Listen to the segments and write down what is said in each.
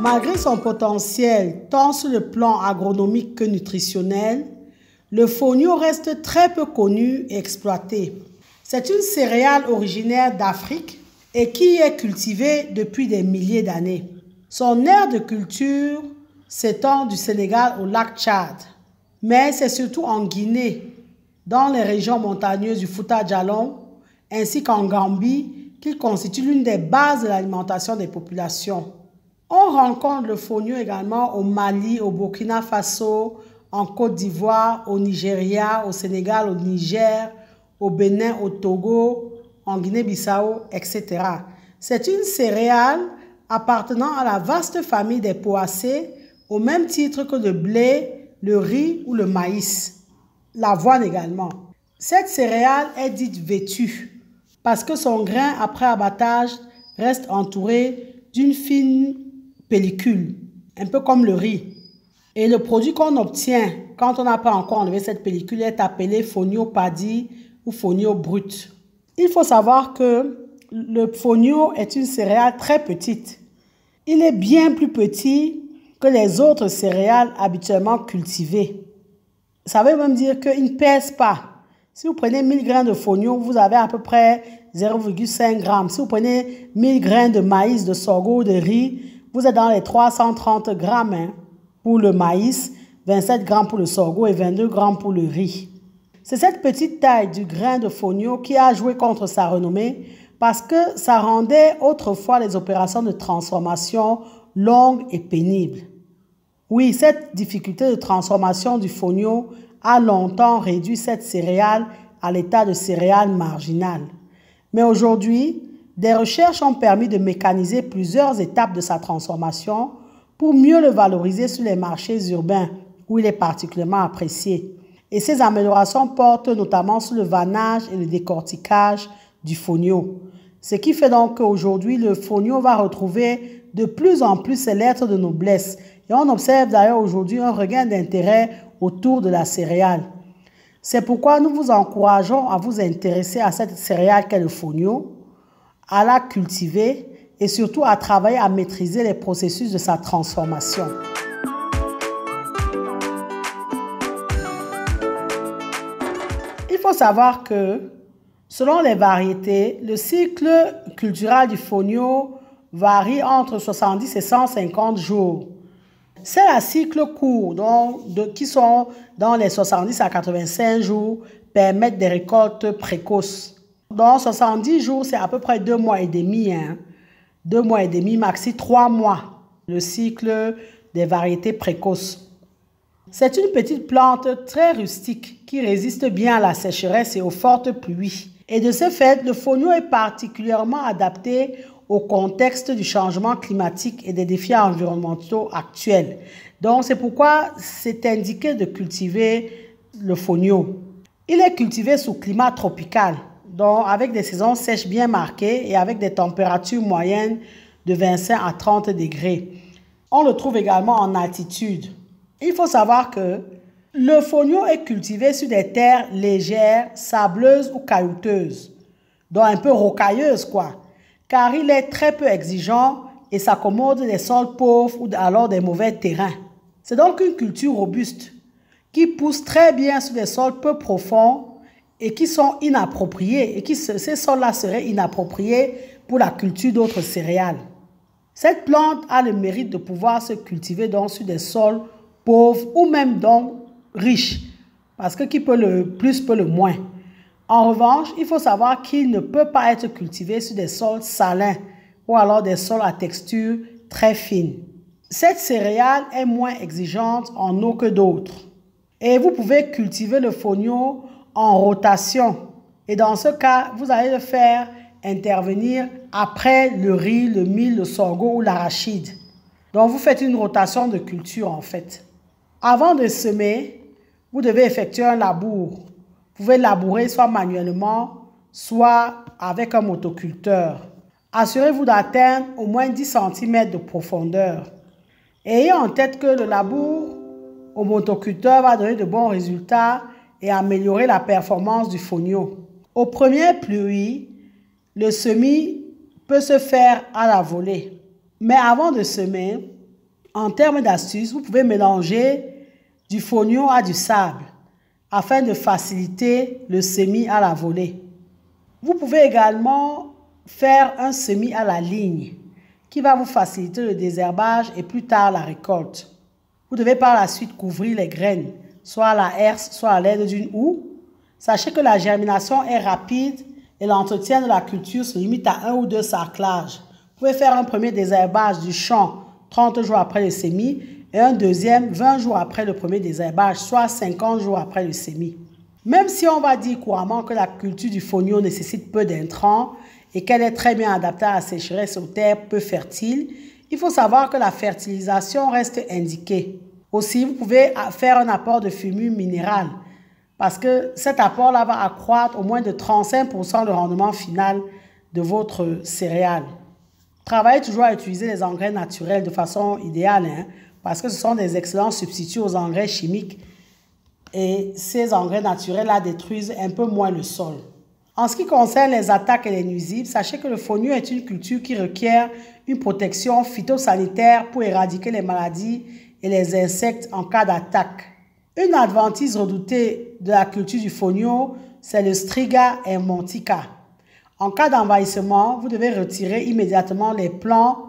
Malgré son potentiel tant sur le plan agronomique que nutritionnel, le fonio reste très peu connu et exploité. C'est une céréale originaire d'Afrique et qui est cultivée depuis des milliers d'années. Son aire de culture s'étend du Sénégal au lac Tchad, mais c'est surtout en Guinée, dans les régions montagneuses du Fouta Djallon, ainsi qu'en Gambie, qu'il constitue l'une des bases de l'alimentation des populations. On rencontre le fonio également au Mali, au Burkina Faso, en Côte d'Ivoire, au Nigeria, au Sénégal, au Niger, au Bénin, au Togo, en Guinée-Bissau, etc. C'est une céréale appartenant à la vaste famille des poacées, au même titre que le blé, le riz ou le maïs. L'avoine également. Cette céréale est dite vêtue parce que son grain après abattage reste entouré d'une fine pellicule, un peu comme le riz. Et le produit qu'on obtient quand on n'a pas encore enlevé cette pellicule est appelé fonio paddy ou fonio brut. Il faut savoir que le fonio est une céréale très petite. Il est bien plus petit que les autres céréales habituellement cultivées. Ça veut même dire qu'il ne pèse pas. Si vous prenez 1000 grains de fonio, vous avez à peu près 0,5 grammes. Si vous prenez 1000 grains de maïs, de sorgho, de riz, vous êtes dans les 330 grammes pour le maïs, 27 grammes pour le sorgho et 22 grammes pour le riz. C'est cette petite taille du grain de fonio qui a joué contre sa renommée parce que ça rendait autrefois les opérations de transformation longues et pénibles. Oui, cette difficulté de transformation du fonio a longtemps réduit cette céréale à l'état de céréale marginale. Mais aujourd'hui, des recherches ont permis de mécaniser plusieurs étapes de sa transformation pour mieux le valoriser sur les marchés urbains où il est particulièrement apprécié. Et ces améliorations portent notamment sur le vannage et le décortiquage du fonio. Ce qui fait donc qu'aujourd'hui, le fonio va retrouver de plus en plus ses lettres de noblesse. Et on observe d'ailleurs aujourd'hui un regain d'intérêt autour de la céréale. C'est pourquoi nous vous encourageons à vous intéresser à cette céréale qu'est le fonio, à la cultiver et surtout à travailler à maîtriser les processus de sa transformation. Il faut savoir que, selon les variétés, le cycle culturel du fonio varie entre 70 et 150 jours. C'est un cycle court, qui sont dans les 70 à 85 jours, permettent des récoltes précoces. Dans 70 jours, c'est à peu près 2 mois et demi. 2 mois et demi, maxi 3 mois, le cycle des variétés précoces. C'est une petite plante très rustique qui résiste bien à la sécheresse et aux fortes pluies. Et de ce fait, le fonio est particulièrement adapté au contexte du changement climatique et des défis environnementaux actuels. Donc, c'est pourquoi c'est indiqué de cultiver le fonio. Il est cultivé sous climat tropical, donc avec des saisons sèches bien marquées et avec des températures moyennes de 25 à 30 degrés. On le trouve également en altitude. Il faut savoir que le fonio est cultivé sur des terres légères, sableuses ou caillouteuses, donc un peu rocailleuses quoi, car il est très peu exigeant et s'accommode des sols pauvres ou alors des mauvais terrains. C'est donc une culture robuste qui pousse très bien sur des sols peu profonds et qui sont inappropriés, et ces sols-là seraient inappropriés pour la culture d'autres céréales. Cette plante a le mérite de pouvoir se cultiver donc sur des sols pauvres ou même donc riches, parce que qui peut le plus peut le moins. En revanche, il faut savoir qu'il ne peut pas être cultivé sur des sols salins ou alors des sols à texture très fine. Cette céréale est moins exigeante en eau que d'autres. Et vous pouvez cultiver le fonio en rotation. Et dans ce cas, vous allez le faire intervenir après le riz, le mil, le sorgho ou l'arachide. Donc, vous faites une rotation de culture en fait. Avant de semer, vous devez effectuer un labour. Vous pouvez labourer soit manuellement, soit avec un motoculteur. Assurez-vous d'atteindre au moins 10 cm de profondeur. Ayez en tête que le labour au motoculteur va donner de bons résultats et améliorer la performance du fonio. Aux premières pluies, le semis peut se faire à la volée. Mais avant de semer, En termes d'astuces, vous pouvez mélanger du fonio à du sable afin de faciliter le semis à la volée. Vous pouvez également faire un semis à la ligne qui va vous faciliter le désherbage et plus tard la récolte. Vous devez par la suite couvrir les graines, soit à la herse, soit à l'aide d'une houe. Sachez que la germination est rapide et l'entretien de la culture se limite à 1 ou 2 sarclages. Vous pouvez faire un premier désherbage du champ 30 jours après le semis et un deuxième 20 jours après le premier désherbage, soit 50 jours après le semis. Même si on va dire couramment que la culture du fonio nécessite peu d'intrants et qu'elle est très bien adaptée à la sécheresse aux terres peu fertiles, il faut savoir que la fertilisation reste indiquée. Aussi, vous pouvez faire un apport de fumure minérale parce que cet apport-là va accroître au moins de 35% le rendement final de votre céréale. Travaillez toujours à utiliser les engrais naturels de façon idéale parce que ce sont des excellents substituts aux engrais chimiques et ces engrais naturels-là détruisent un peu moins le sol. En ce qui concerne les attaques et les nuisibles, sachez que le fonio est une culture qui requiert une protection phytosanitaire pour éradiquer les maladies et les insectes en cas d'attaque. Une adventise redoutée de la culture du fonio, c'est le Striga hermontica. En cas d'envahissement, vous devez retirer immédiatement les plants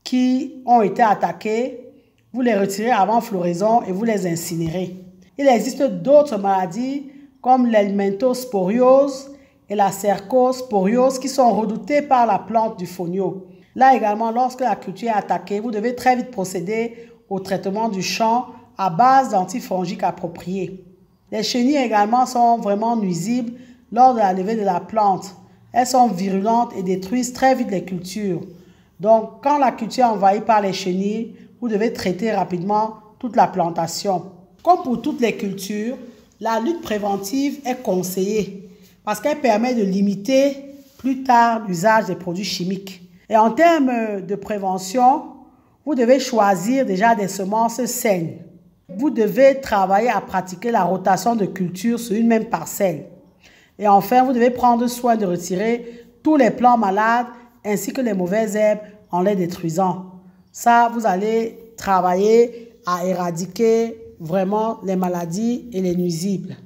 qui ont été attaqués. Vous les retirez avant floraison et vous les incinérez. Il existe d'autres maladies comme l'helminthosporiose et la cercosporiose qui sont redoutées par la plante du fonio. Là également, lorsque la culture est attaquée, vous devez très vite procéder au traitement du champ à base d'antifongiques appropriés. Les chenilles également sont vraiment nuisibles lors de la levée de la plante. Elles sont virulentes et détruisent très vite les cultures. Donc, quand la culture est envahie par les chenilles, vous devez traiter rapidement toute la plantation. Comme pour toutes les cultures, la lutte préventive est conseillée parce qu'elle permet de limiter plus tard l'usage des produits chimiques. Et en termes de prévention, vous devez choisir déjà des semences saines. Vous devez travailler à pratiquer la rotation de culture sur une même parcelle. Et enfin, vous devez prendre soin de retirer tous les plants malades ainsi que les mauvaises herbes en les détruisant. Ça, vous allez travailler à éradiquer vraiment les maladies et les nuisibles.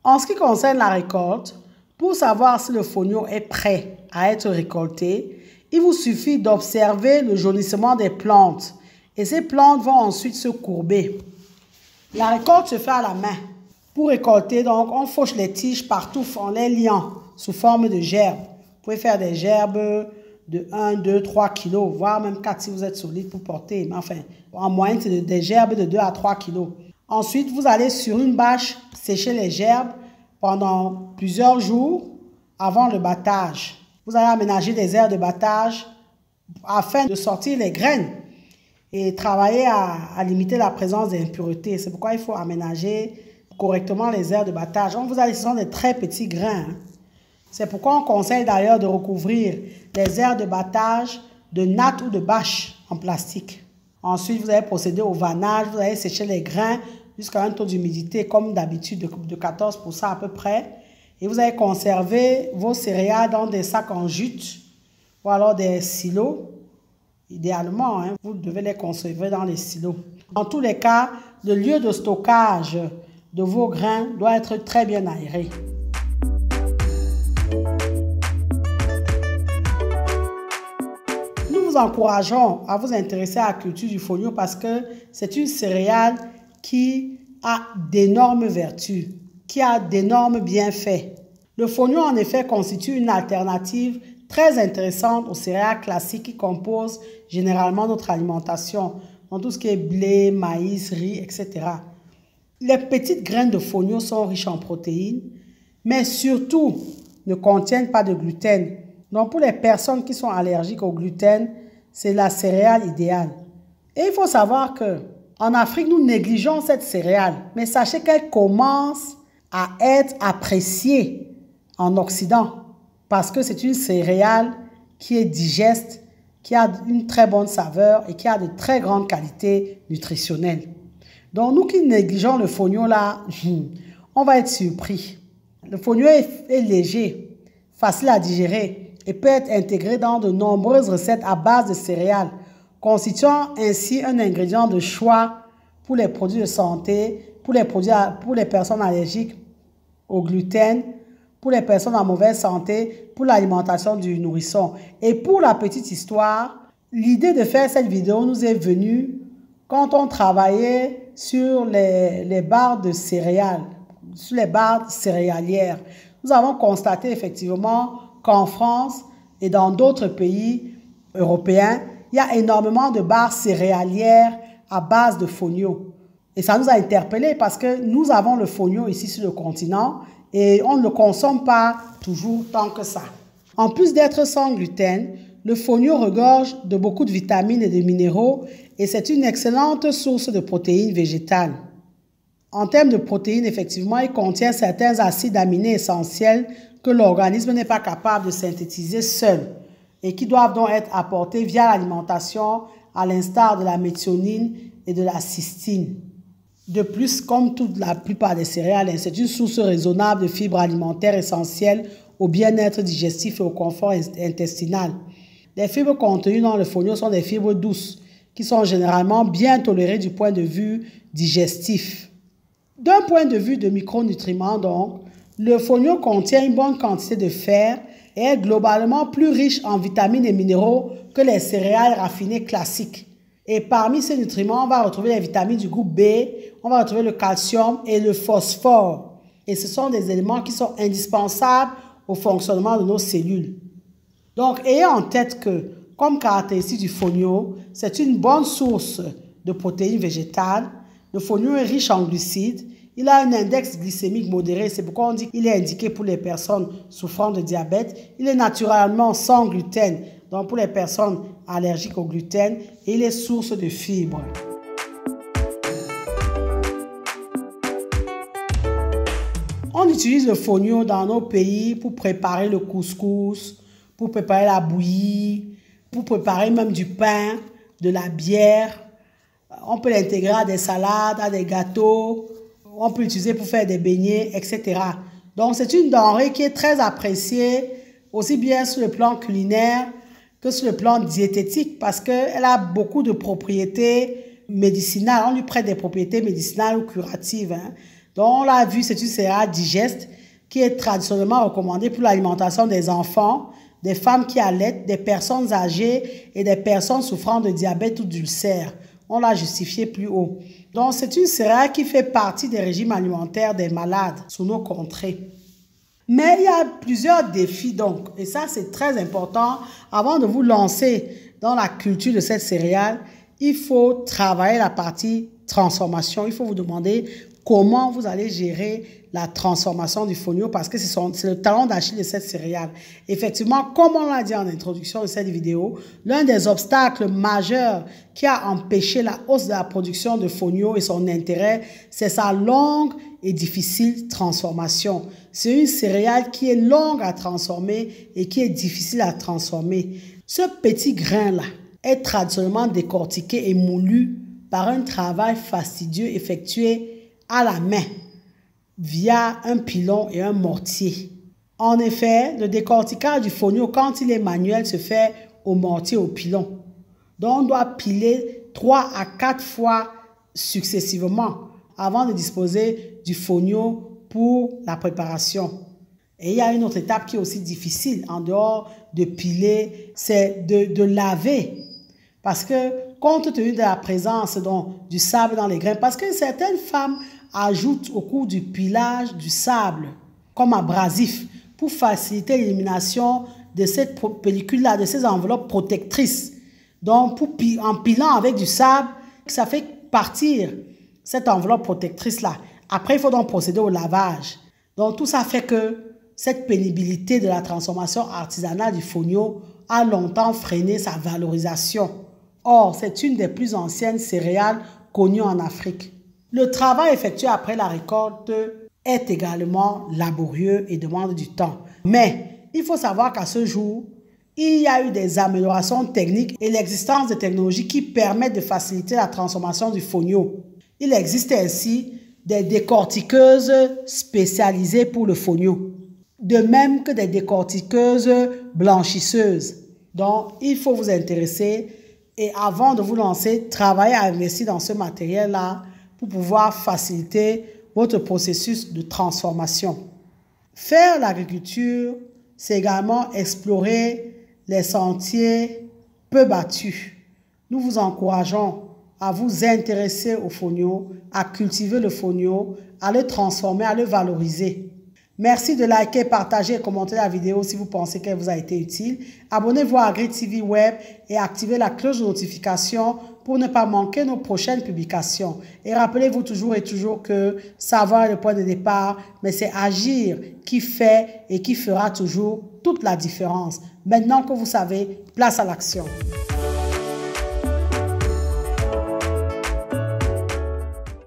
En ce qui concerne la récolte, pour savoir si le fonio est prêt à être récolté, il vous suffit d'observer le jaunissement des plantes et ces plantes vont ensuite se courber. La récolte se fait à la main. Pour récolter, donc, on fauche les tiges partout en les liant sous forme de gerbes. Vous pouvez faire des gerbes de 1, 2, 3 kilos, voire même 4 si vous êtes solide pour porter. Mais enfin, en moyenne, c'est des gerbes de 2 à 3 kilos. Ensuite, vous allez sur une bâche sécher les gerbes pendant plusieurs jours avant le battage. Vous allez aménager des aires de battage afin de sortir les graines et travailler à limiter la présence d'impuretés. C'est pourquoi il faut aménager correctement les aires de battage. Donc, vous allez, ce sont des très petits grains. C'est pourquoi on conseille d'ailleurs de recouvrir les aires de battage de natte ou de bâche en plastique. Ensuite, vous allez procéder au vannage. Vous allez sécher les grains jusqu'à un taux d'humidité comme d'habitude de 14% à peu près. Et vous allez conserver vos céréales dans des sacs en jute ou alors des silos. Idéalement, vous devez les conserver dans les silos. Dans tous les cas, le lieu de stockage de vos grains doit être très bien aéré. Nous vous encourageons à vous intéresser à la culture du fonio parce que c'est une céréale qui a d'énormes vertus, qui a d'énormes bienfaits. Le fonio, en effet, constitue une alternative très intéressante aux céréales classiques qui composent généralement notre alimentation, dans tout ce qui est blé, maïs, riz, etc. Les petites graines de fonio sont riches en protéines, mais surtout ne contiennent pas de gluten. Donc pour les personnes qui sont allergiques au gluten, c'est la céréale idéale. Et il faut savoir qu'en Afrique, nous négligeons cette céréale, mais sachez qu'elle commence à être appréciée en Occident parce que c'est une céréale qui est digeste, qui a une très bonne saveur et qui a de très grandes qualités nutritionnelles. Donc, nous qui négligeons le fonio là, on va être surpris. Le fonio est léger, facile à digérer et peut être intégré dans de nombreuses recettes à base de céréales, constituant ainsi un ingrédient de choix pour les produits de santé, pour les personnes allergiques au gluten, pour les personnes en mauvaise santé, pour l'alimentation du nourrisson. Et pour la petite histoire, l'idée de faire cette vidéo nous est venue quand on travaillait sur les barres de céréales, sur les barres céréalières. Nous avons constaté effectivement qu'en France et dans d'autres pays européens, il y a énormément de barres céréalières à base de fonio. Et ça nous a interpellés parce que nous avons le fonio ici sur le continent et on ne le consomme pas toujours tant que ça. En plus d'être sans gluten, le fonio regorge de beaucoup de vitamines et de minéraux et c'est une excellente source de protéines végétales. En termes de protéines, effectivement, il contient certains acides aminés essentiels que l'organisme n'est pas capable de synthétiser seul et qui doivent donc être apportés via l'alimentation, à l'instar de la méthionine et de la cystine. De plus, comme la plupart des céréales, c'est une source raisonnable de fibres alimentaires essentielles au bien-être digestif et au confort intestinal. Les fibres contenues dans le fonio sont des fibres douces qui sont généralement bien tolérées du point de vue digestif. D'un point de vue de micronutriments, donc, le fonio contient une bonne quantité de fer et est globalement plus riche en vitamines et minéraux que les céréales raffinées classiques. Et parmi ces nutriments, on va retrouver les vitamines du groupe B, on va retrouver le calcium et le phosphore. Et ce sont des éléments qui sont indispensables au fonctionnement de nos cellules. Donc, ayez en tête que, comme caractéristique du fonio, c'est une bonne source de protéines végétales. Le fonio est riche en glucides. Il a un index glycémique modéré. C'est pourquoi on dit qu'il est indiqué pour les personnes souffrant de diabète. Il est naturellement sans gluten, donc pour les personnes allergiques au gluten. Et il est source de fibres. On utilise le fonio dans nos pays pour préparer le couscous, pour préparer la bouillie, pour préparer même du pain, de la bière. On peut l'intégrer à des salades, à des gâteaux. On peut l'utiliser pour faire des beignets, etc. Donc, c'est une denrée qui est très appréciée, aussi bien sur le plan culinaire que sur le plan diététique, parce qu'elle a beaucoup de propriétés médicinales. On lui prête des propriétés médicinales ou curatives. Donc, on l'a vu, c'est une céréale digeste qui est traditionnellement recommandée pour l'alimentation des enfants, des femmes qui allaitent, des personnes âgées et des personnes souffrant de diabète ou d'ulcères. On l'a justifié plus haut. Donc, c'est une céréale qui fait partie des régimes alimentaires des malades sous nos contrées. Mais il y a plusieurs défis donc, et ça c'est très important. Avant de vous lancer dans la culture de cette céréale, il faut travailler la partie transformation. Il faut vous demander comment vous allez gérer la transformation du fonio parce que c'est le talon d'Achille de cette céréale. Effectivement, comme on l'a dit en introduction de cette vidéo, l'un des obstacles majeurs qui a empêché la hausse de la production de fonio et son intérêt, c'est sa longue et difficile transformation. C'est une céréale qui est longue à transformer et qui est difficile à transformer. Ce petit grain-là est traditionnellement décortiqué et moulu par un travail fastidieux effectué à la main via un pilon et un mortier. En effet, le décortiquage du fonio, quand il est manuel, se fait au mortier, au pilon. Donc, on doit piler 3 à 4 fois successivement avant de disposer du fonio pour la préparation. Et il y a une autre étape qui est aussi difficile, en dehors de piler, c'est de laver. Parce que, compte tenu de la présence du sable dans les grains, parce que certaines femmes ajoutent au cours du pilage du sable comme abrasif pour faciliter l'élimination de cette pellicule-là, de ces enveloppes protectrices. Donc, en pilant avec du sable, ça fait partir cette enveloppe protectrice-là. Après, il faut donc procéder au lavage. Donc, tout ça fait que cette pénibilité de la transformation artisanale du fonio a longtemps freiné sa valorisation. Or, c'est une des plus anciennes céréales connues en Afrique. Le travail effectué après la récolte est également laborieux et demande du temps. Mais il faut savoir qu'à ce jour, il y a eu des améliorations techniques et l'existence de technologies qui permettent de faciliter la transformation du fonio. Il existe ainsi des décortiqueuses spécialisées pour le fonio, de même que des décortiqueuses blanchisseuses. Donc, il faut vous intéresser Et avant de vous lancer, travaillez à investir dans ce matériel-là pour pouvoir faciliter votre processus de transformation. Faire l'agriculture, c'est également explorer les sentiers peu battus. Nous vous encourageons à vous intéresser au fonio, à cultiver le fonio, à le transformer, à le valoriser. Merci de liker, partager et commenter la vidéo si vous pensez qu'elle vous a été utile. Abonnez-vous à AgriTV Web et activez la cloche de notification pour ne pas manquer nos prochaines publications. Et rappelez-vous toujours et toujours que savoir est le point de départ, mais c'est agir qui fait et qui fera toujours toute la différence. Maintenant que vous savez, place à l'action.